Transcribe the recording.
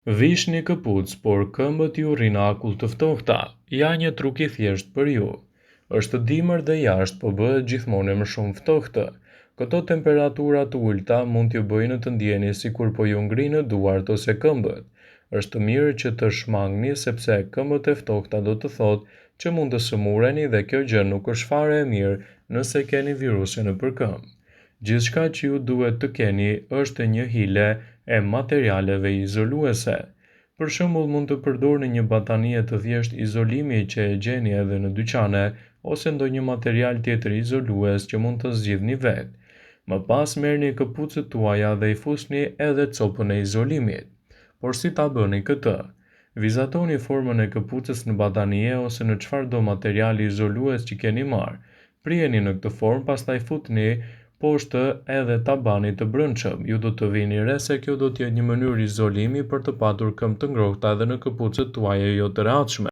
Vish një këpucë, por këmbët ju rrin akull të ftohta, ja një truk I thjesht për ju. Është dimër dhe jashtë, po bëhet gjithmonë më shumë ftohtë. Këto temperatura të ulta mund t'ju bëjnë të ndjeni sikur po ju ngrinë duart ose këmbët. Është mirë që të shmangni sepse këmbët e ftohta do të thotë që mund të sëmureni dhe kjo gjë nuk është fare e mirë nëse keni viruse nëpër këmbë. Gjithçka që ju duhet të keni është një hile e materialeve izoluese. Për shembull, mund të përdorni një batanie të thjeshtë izolimi që e gjeni edhe në dyqane ose ndonjë material tjetër izolues që mund të zgjidhni vetë. Më pas merrni këpucët tuaja dhe I fusni edhe copën e izolimit. Por si ta bëni këtë? Vizatoni formën e këpucës në batanie ose në çfarëdo materiali izolues që keni marrë. Priheni në këtë formë, pastaj futni poshtë edhe tabanit të brendshëm. Ju do të vini re se kjo do të jetë një mënyrë izolimi për të patur këmbë të ngrohta edhe në këpucët tuaja jo të rehatshme.